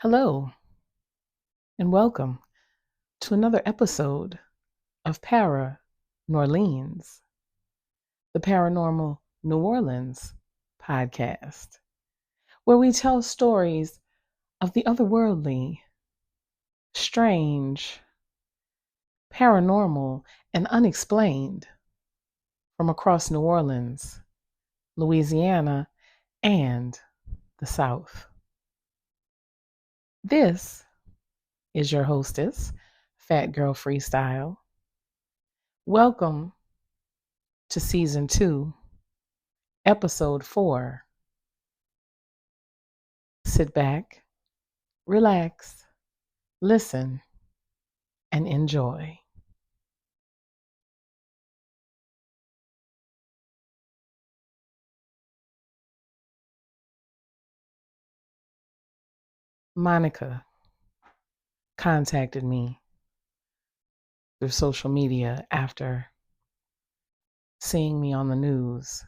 Hello, and welcome to another episode of New Orleans, the Paranormal New Orleans podcast, where we tell stories of the otherworldly, strange, paranormal, and unexplained from across New Orleans, Louisiana, and the South. This is your hostess, Fat Girl Freestyle. Welcome to Season 2, Episode 4. Sit back, relax, listen, and enjoy. Monica contacted me through social media after seeing me on the news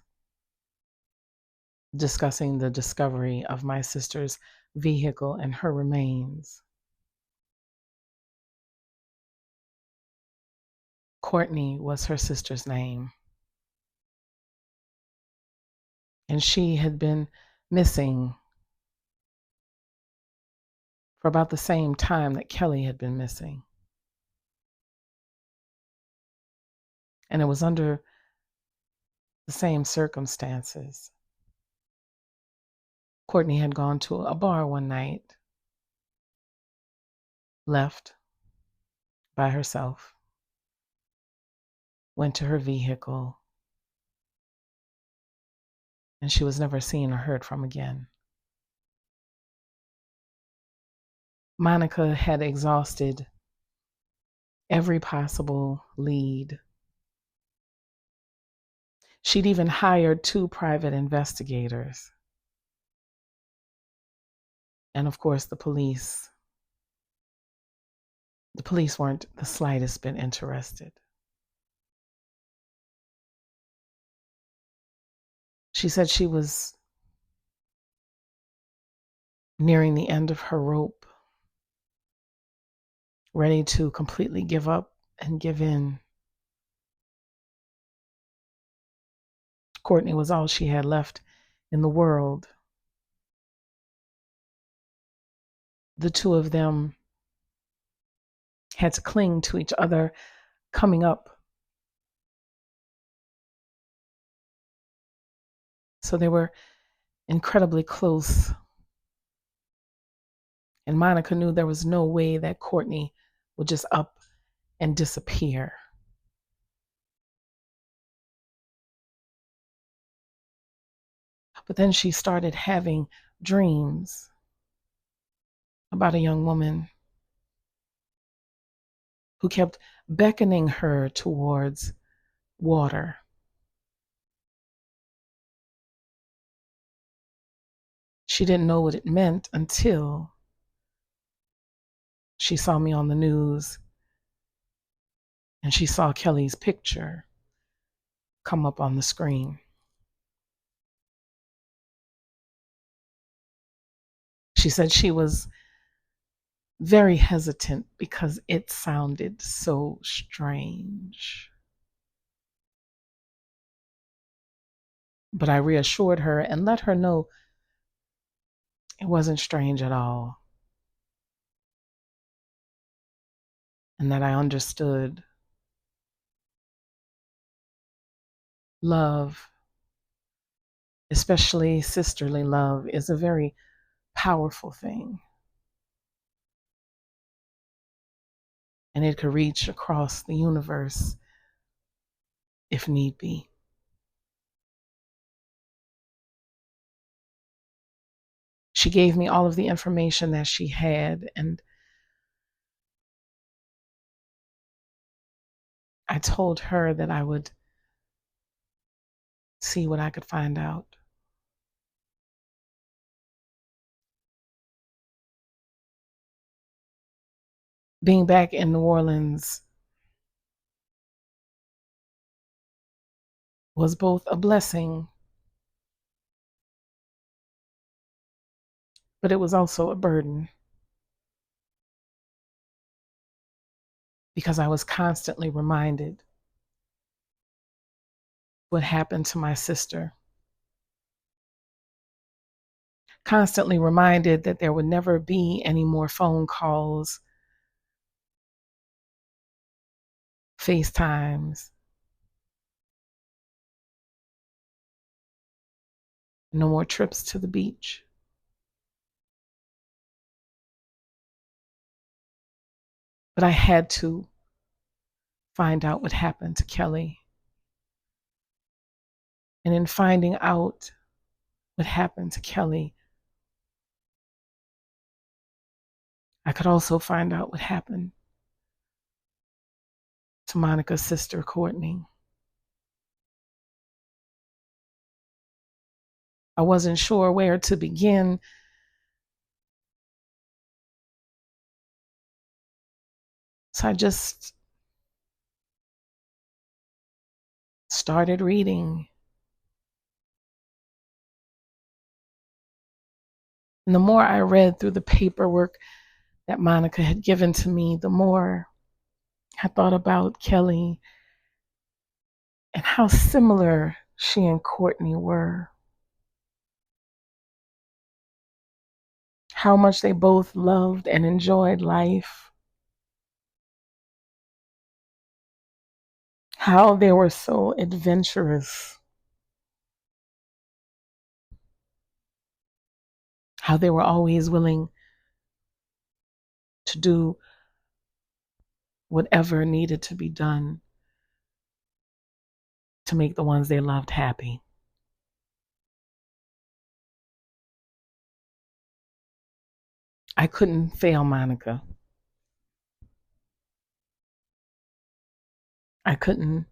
discussing the discovery of my sister's vehicle and her remains. Courtney was her sister's name, and she had been missing for about the same time that Kelly had been missing. And it was under the same circumstances. Courtney had gone to a bar one night, left by herself, went to her vehicle, and she was never seen or heard from again. Monica had exhausted every possible lead. She'd even hired 2 private investigators. And of course, the police weren't the slightest bit interested. She said she was nearing the end of her rope, ready to completely give up and give in. Courtney was all she had left in the world. The 2 of them had to cling to each other coming up. So they were incredibly close. And Monica knew there was no way that Courtney would just up and disappear. But then she started having dreams about a young woman who kept beckoning her towards water. She didn't know what it meant until she saw me on the news and she saw Kelly's picture come up on the screen. She said she was very hesitant because it sounded so strange. But I reassured her and let her know it wasn't strange at all, and that I understood. Love, especially sisterly love, is a very powerful thing. And it could reach across the universe if need be. She gave me all of the information that she had, and I told her that I would see what I could find out. Being back in New Orleans was both a blessing, but it was also a burden. because I was constantly reminded what happened to my sister. Constantly reminded that there would never be any more phone calls, FaceTimes, no more trips to the beach. But I had to find out what happened to Kelly. And in finding out what happened to Kelly, I could also find out what happened to Monica's sister, Courtney. I wasn't sure where to begin, so I just started reading. And the more I read through the paperwork that Monica had given to me, the more I thought about Kelly and how similar she and Courtney were. How much they both loved and enjoyed life. How they were so adventurous. How they were always willing to do whatever needed to be done to make the ones they loved happy. I couldn't fail Monica. I couldn't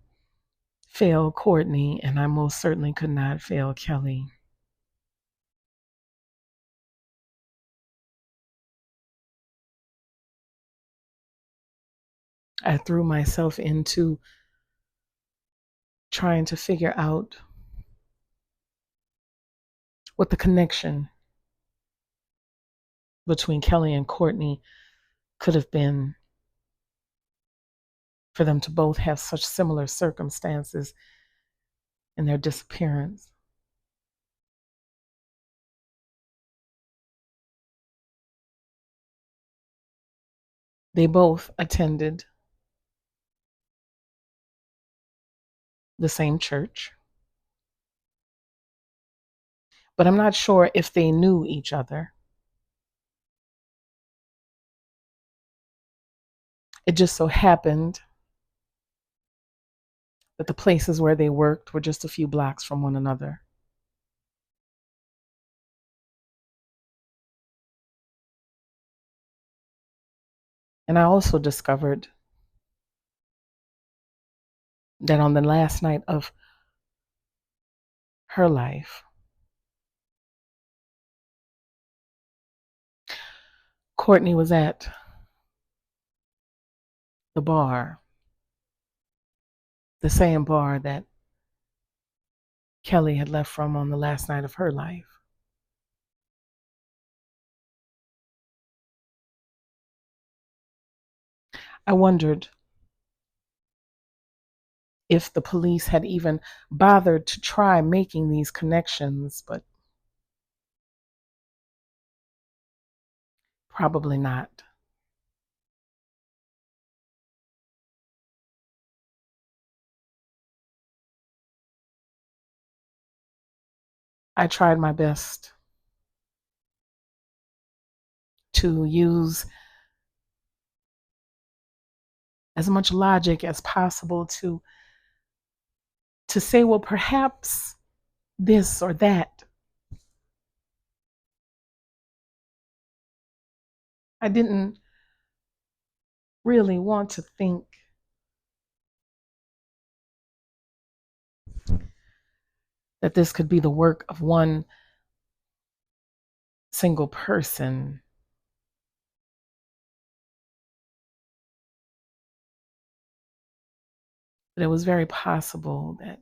fail Courtney, and I most certainly could not fail Kelly. I threw myself into trying to figure out what the connection between Kelly and Courtney could have been for them to both have such similar circumstances in their disappearance. They both attended the same church, but I'm not sure if they knew each other. It just so happened that the places where they worked were just a few blocks from one another. And I also discovered that on the last night of her life, Courtney was at the bar, the same bar that Kelly had left from on the last night of her life. I wondered if the police had even bothered to try making these connections, but probably not. I tried my best to use as much logic as possible to say, well, perhaps this or that. I didn't really want to think that this could be the work of one single person. But it was very possible that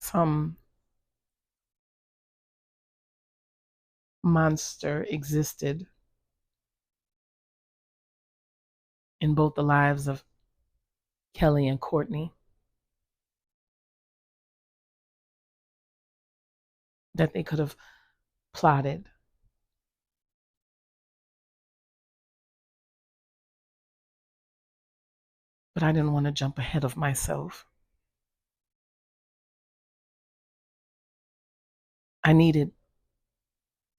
some monster existed in both the lives of Kelly and Courtney that they could have plotted. But I didn't want to jump ahead of myself. I needed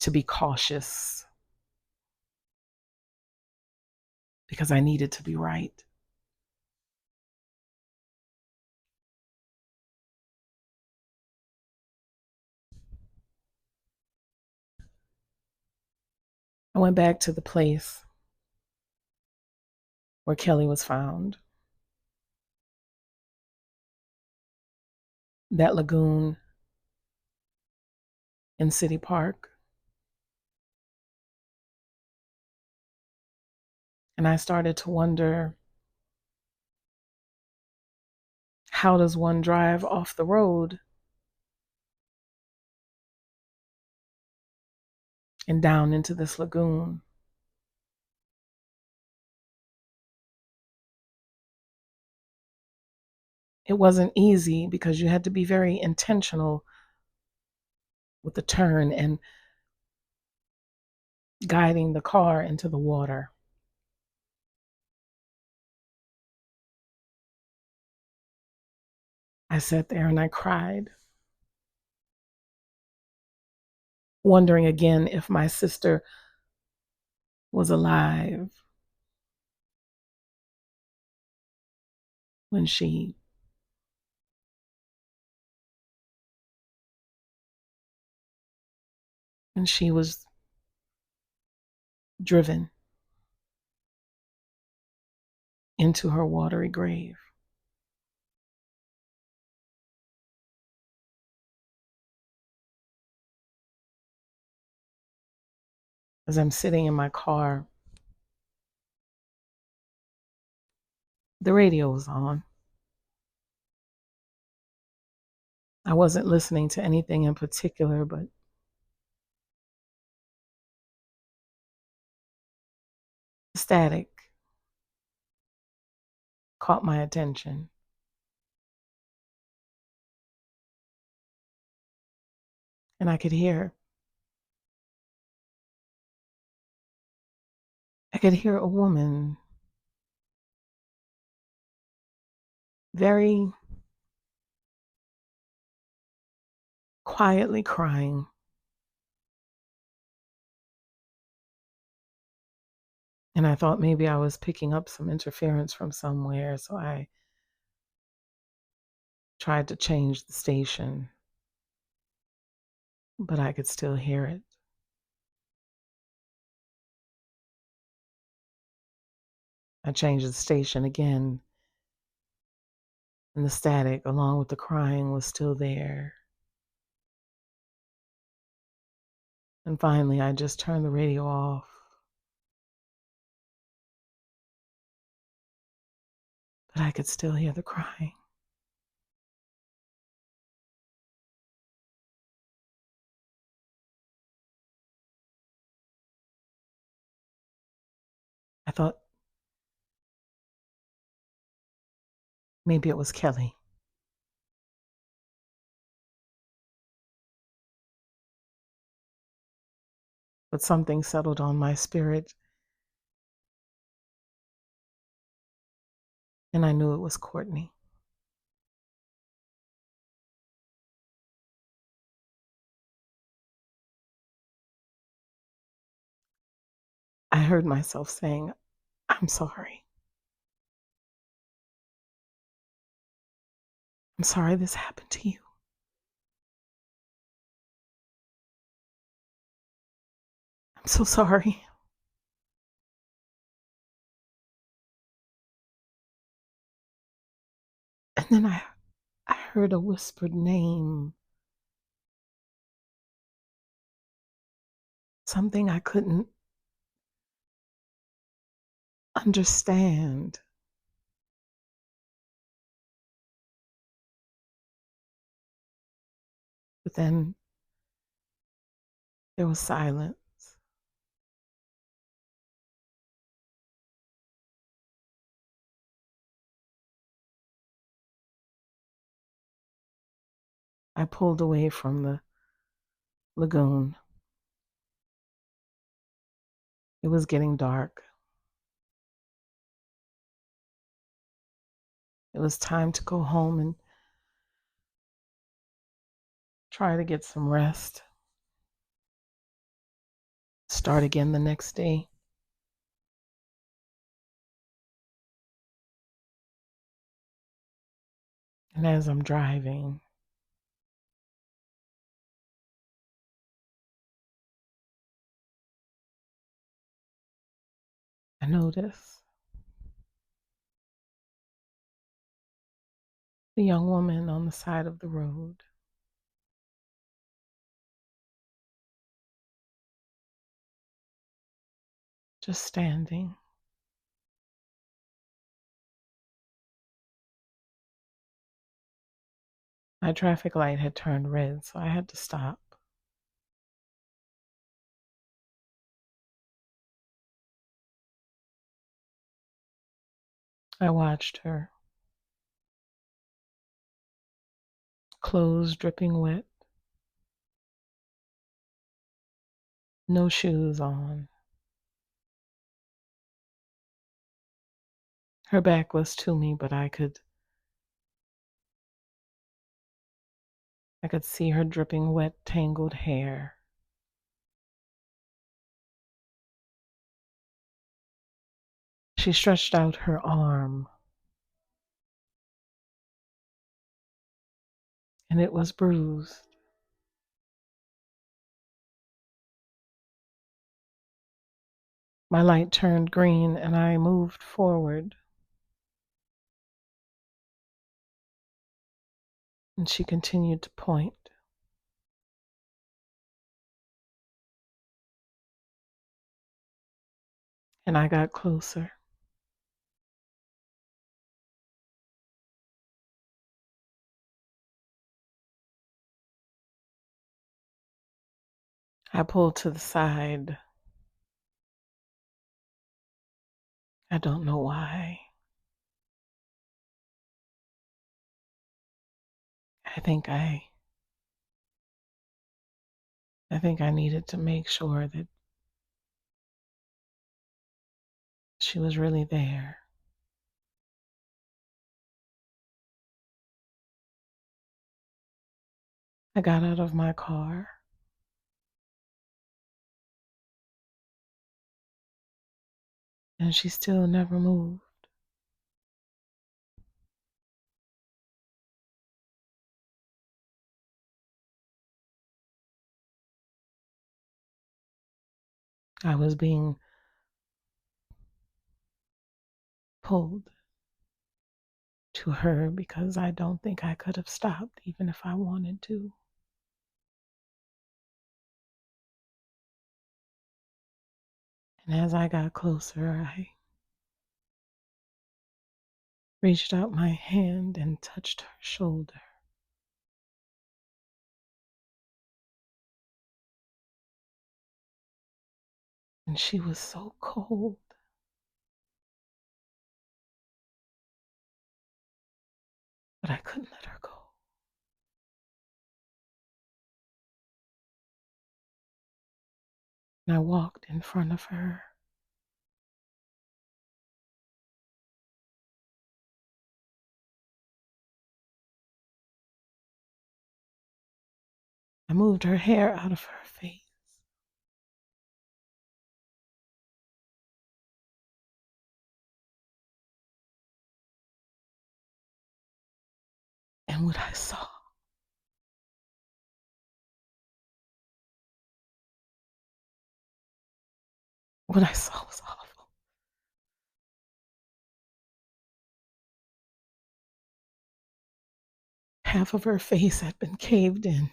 to be cautious because I needed to be right. I went back to the place where Kelly was found, that lagoon in City Park. And I started to wonder, how does one drive off the road and down into this lagoon? It wasn't easy because you had to be very intentional with the turn and guiding the car into the water. I sat there and I cried, wondering again if my sister was alive when she was driven into her watery grave. As I'm sitting in my car, the radio was on. I wasn't listening to anything in particular, but static caught my attention. And I could hear a woman very quietly crying. And I thought maybe I was picking up some interference from somewhere, so I tried to change the station, but I could still hear it. I changed the station again, and the static, along with the crying, was still there. And finally, I just turned the radio off. But I could still hear the crying. I thought maybe it was Kelly. But something settled on my spirit, and I knew it was Courtney. I heard myself saying, "I'm sorry. I'm sorry this happened to you. I'm so sorry." And then I heard a whispered name, something I couldn't understand. But then there was silence. I pulled away from the lagoon. It was getting dark. It was time to go home and try to get some rest. Start again the next day. And as I'm driving, I notice the young woman on the side of the road. Just standing. My traffic light had turned red, so I had to stop. I watched her, clothes dripping wet, no shoes on. Her back was to me, but I could see her dripping wet, tangled hair. She stretched out her arm, and it was bruised. My light turned green, and I moved forward. And she continued to point. And I got closer. I pulled to the side. I don't know why. I think I needed to make sure that she was really there. I got out of my car. And she still never moved. I was being pulled to her because I don't think I could have stopped even if I wanted to. And as I got closer, I reached out my hand and touched her shoulder. And she was so cold. But I couldn't let her go. And I walked in front of her. I moved her hair out of her face. And what I saw was awful. Half of her face had been caved in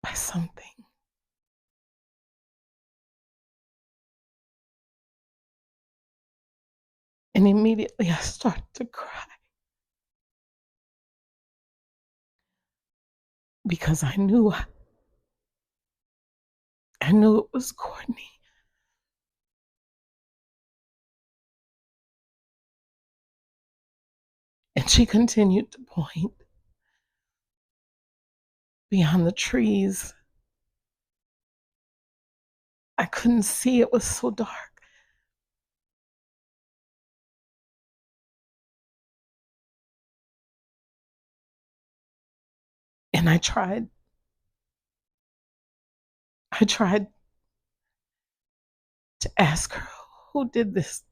by something. And immediately I started to cry because I knew it was Courtney. And she continued to point beyond the trees. I couldn't see, it was so dark. And I tried to ask her, who did this?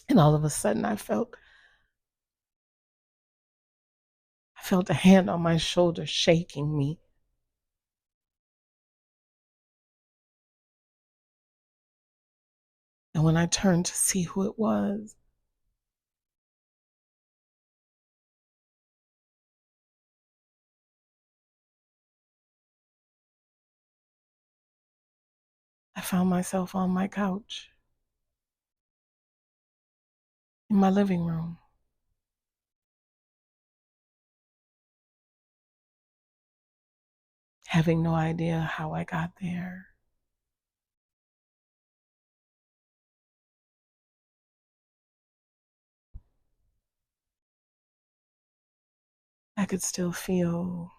And all of a sudden I felt a hand on my shoulder shaking me. And when I turned to see who it was, I found myself on my couch in my living room, having no idea how I got there. I could still feel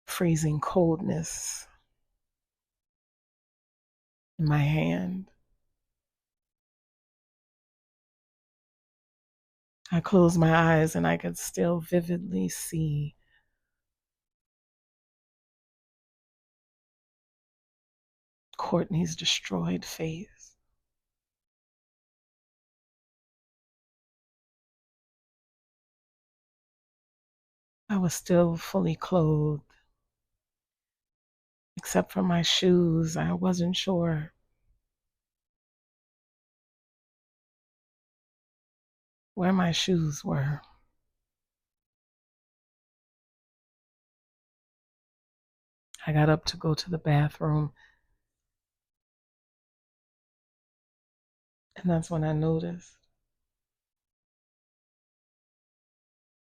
freezing coldness in my hand. I closed my eyes and I could still vividly see Courtney's destroyed face. I was still fully clothed, except for my shoes. I wasn't sure where my shoes were. I got up to go to the bathroom, and that's when I noticed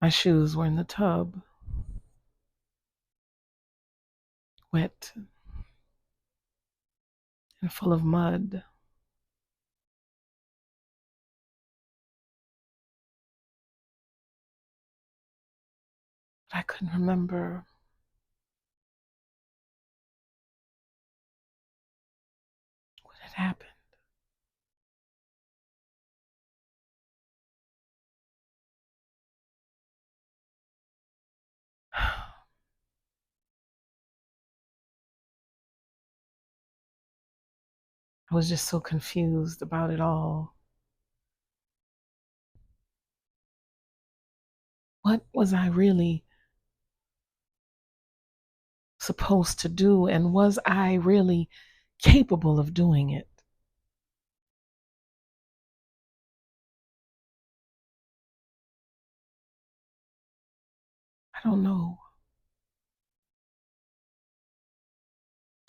my shoes were in the tub, wet and full of mud. But I couldn't remember what had happened. I was just so confused about it all. What was I really supposed to do, and was I really capable of doing it? I don't know,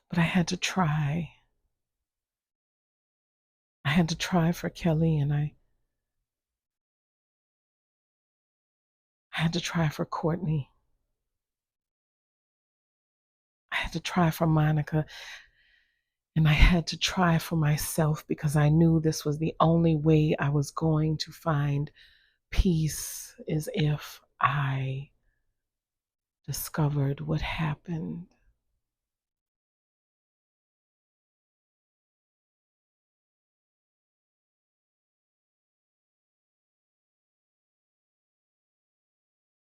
but I had to try. I had to try for Kelly, and I had to try for Courtney. I had to try for Monica, and I had to try for myself because I knew this was the only way I was going to find peace, is if I discovered what happened.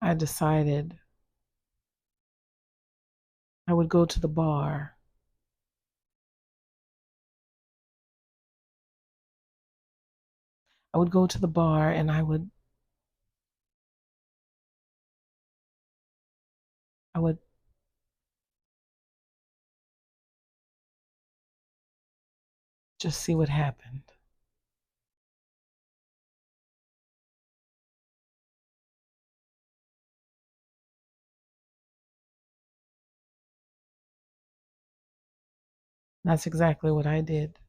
I decided I would go to the bar. I would go to the bar and I would just see what happened. That's exactly what I did.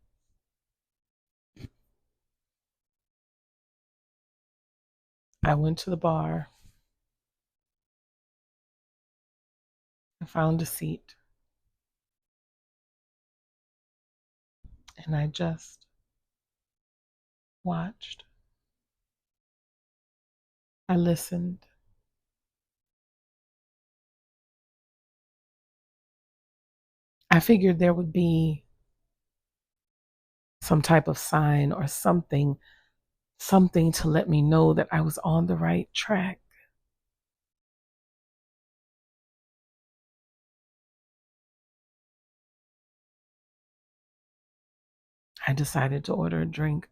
I went to the bar. I found a seat. And I just watched. I listened. I figured there would be some type of sign or something to let me know that I was on the right track. I decided to order a drink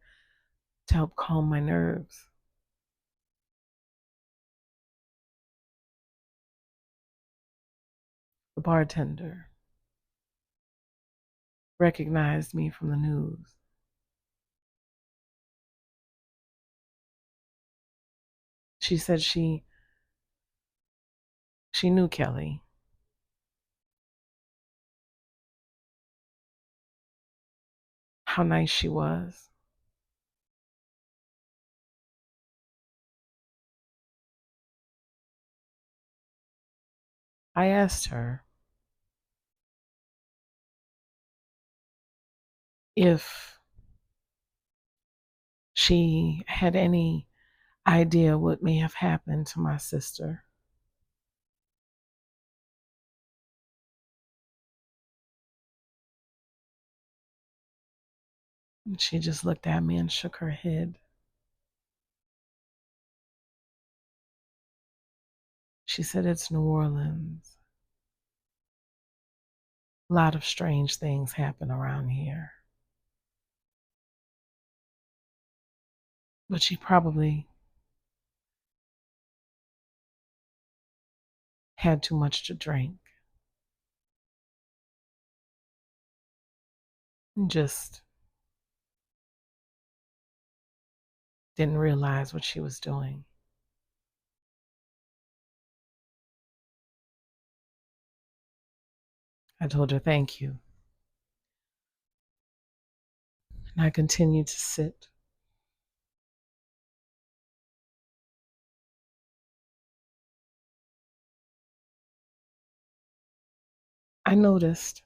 to help calm my nerves. The bartender recognized me from the news. She said she knew Kelly. How nice she was. I asked her if she had any idea what may have happened to my sister. And she just looked at me and shook her head. She said, "It's New Orleans. A lot of strange things happen around here." But she probably had too much to drink and just didn't realize what she was doing. I told her thank you. And I continued to sit. I noticed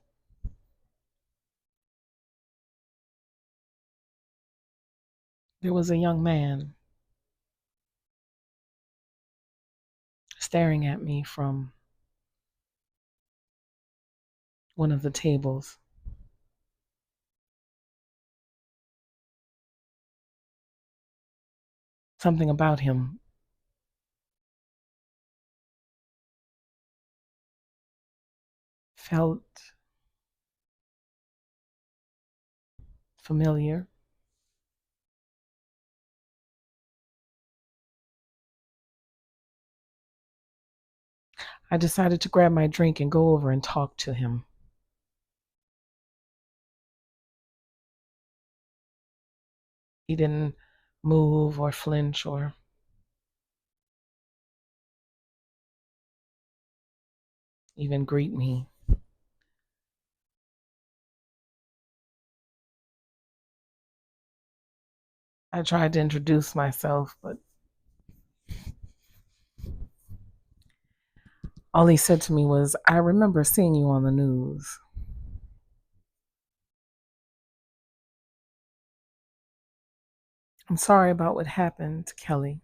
there was a young man staring at me from one of the tables. Something about him felt familiar. I decided to grab my drink and go over and talk to him. He didn't move or flinch or even greet me. I tried to introduce myself, but all he said to me was, "I remember seeing you on the news." "I'm sorry about what happened to Kelly."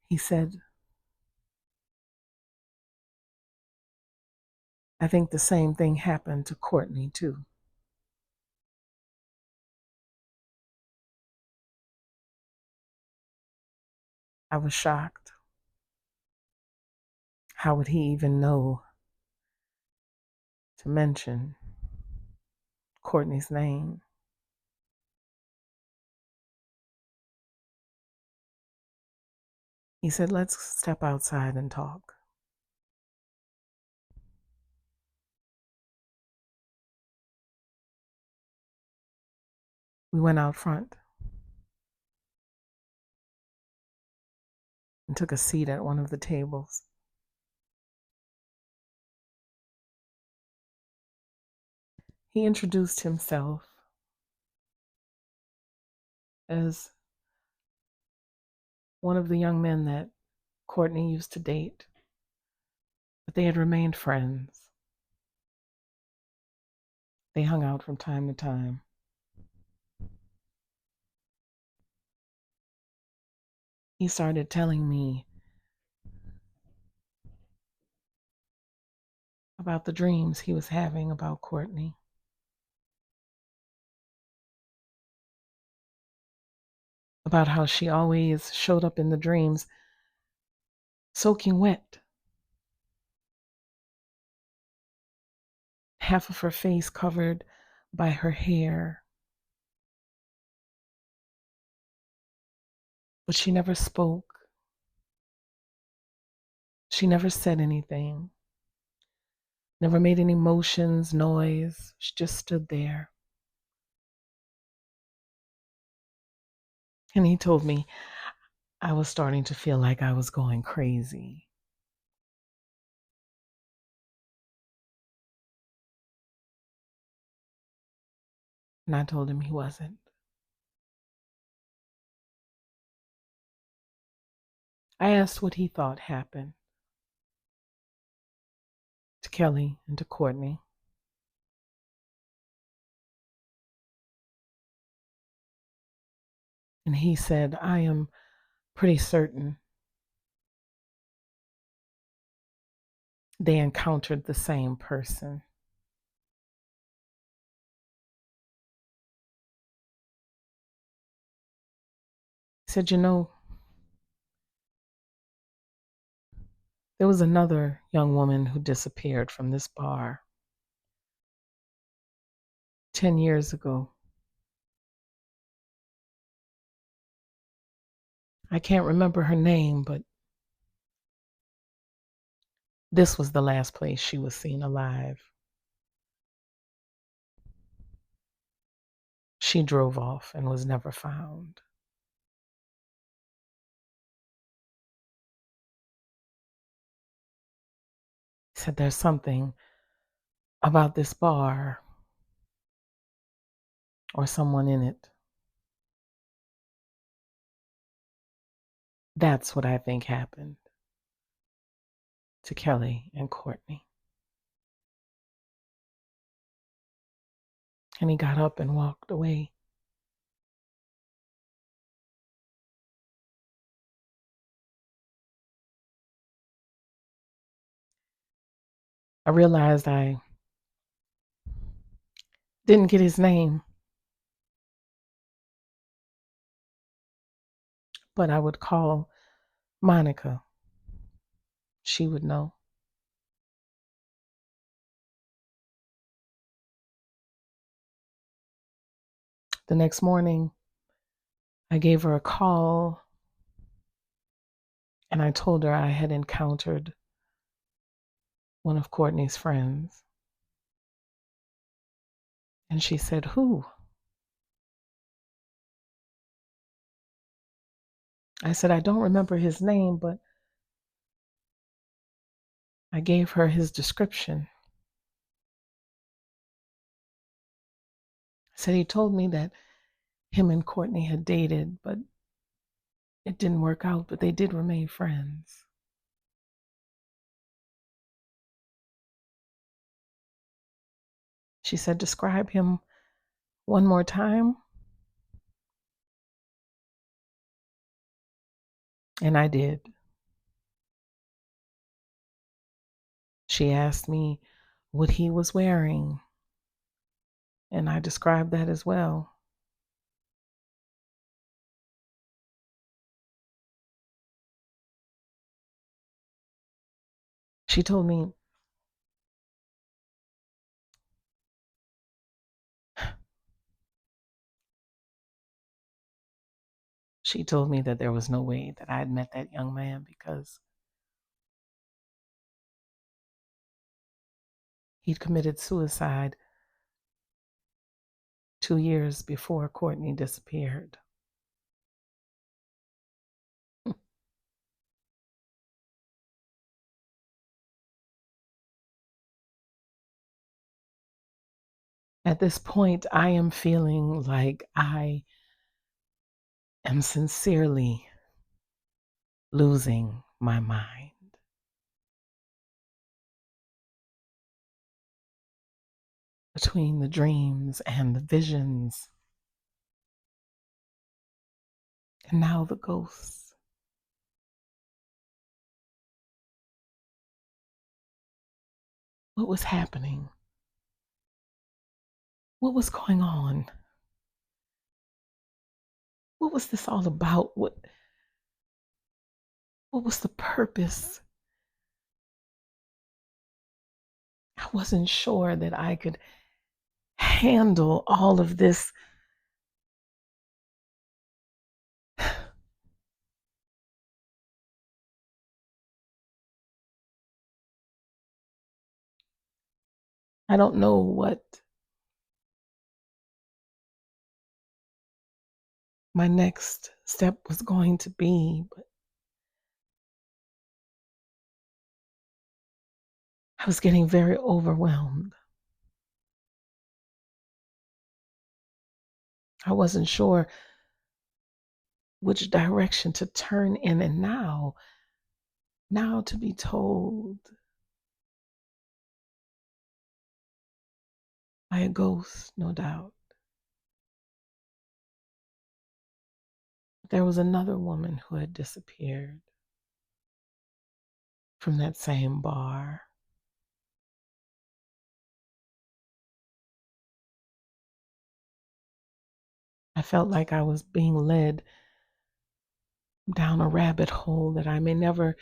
He said, "I think the same thing happened to Courtney, too." I was shocked. How would he even know to mention Courtney's name? He said, "Let's step outside and talk." We went out front and took a seat at one of the tables. He introduced himself as one of the young men that Courtney used to date, but they had remained friends. They hung out from time to time. He started telling me about the dreams he was having about Courtney. About how she always showed up in the dreams soaking wet, half of her face covered by her hair. But she never spoke. She never said anything, never made any motions, noise. She just stood there. And he told me I was starting to feel like I was going crazy. And I told him he wasn't. I asked what he thought happened to Kelly and to Courtney. And he said, I am pretty certain they encountered the same person. He said, there was another young woman who disappeared from this bar 10 years ago. I can't remember her name, but this was the last place she was seen alive. She drove off and was never found. He said, there's something about this bar or someone in it. That's what I think happened to Kelly and Courtney. And he got up and walked away. I realized I didn't get his name, but I would call Monica. She would know. The next morning, I gave her a call and I told her I had encountered one of Courtney's friends. And she said, who? I said, I don't remember his name, but I gave her his description. I said, he told me that him and Courtney had dated, but it didn't work out, but they did remain friends. She said, describe him one more time. And I did. She asked me what he was wearing, and I described that as well. She told me that there was no way that I had met that young man because he'd committed suicide 2 years before Courtney disappeared. At this point, I am feeling like I am sincerely losing my mind. Between the dreams and the visions, and now the ghosts. What was happening? What was going on? What was this all about? What was the purpose? I wasn't sure that I could handle all of this. I don't know what my next step was going to be, but I was getting very overwhelmed. I wasn't sure which direction to turn in, and now to be told by a ghost, no doubt, there was another woman who had disappeared from that same bar. I felt like I was being led down a rabbit hole that I may never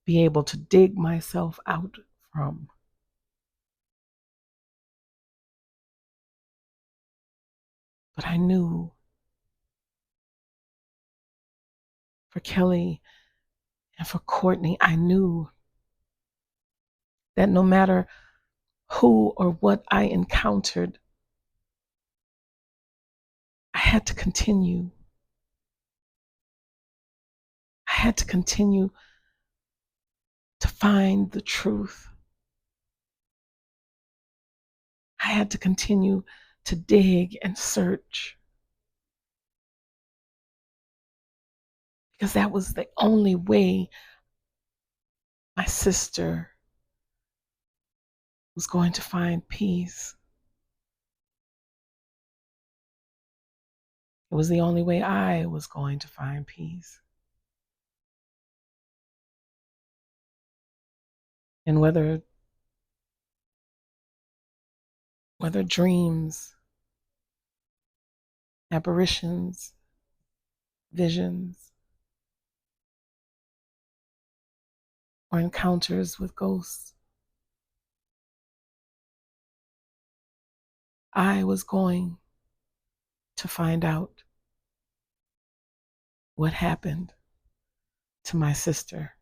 be able to dig myself out from. But I knew for Kelly and for Courtney, I knew that no matter who or what I encountered, I had to continue. I had to continue to find the truth. I had to continue to dig and search, because that was the only way my sister was going to find peace. It was the only way I was going to find peace. And whether dreams, apparitions, visions, or encounters with ghosts, I was going to find out what happened to my sister,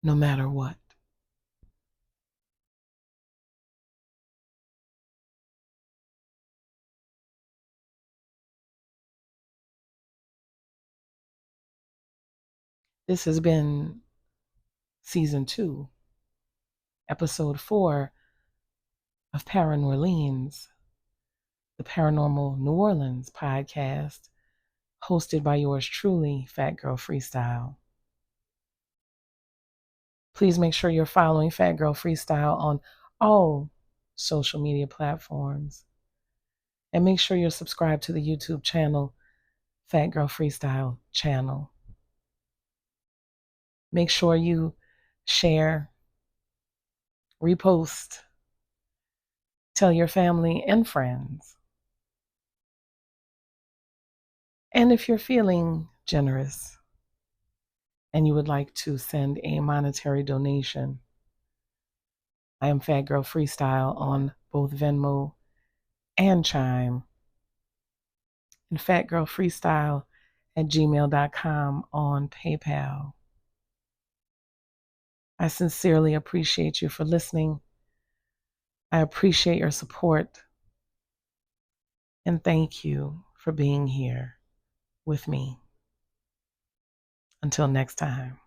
no matter what. This has been season 2, episode 4 of Paranorleans, the Paranormal New Orleans podcast, hosted by yours truly, Fat Girl Freestyle. Please make sure you're following Fat Girl Freestyle on all social media platforms. And make sure you're subscribed to the YouTube channel, Fat Girl Freestyle channel. Make sure you share, repost, tell your family and friends. And if you're feeling generous and you would like to send a monetary donation, I am Fat Girl Freestyle on both Venmo and Chime, and fatgirlfreestyle@gmail.com on PayPal. I sincerely appreciate you for listening. I appreciate your support. And thank you for being here with me. Until next time.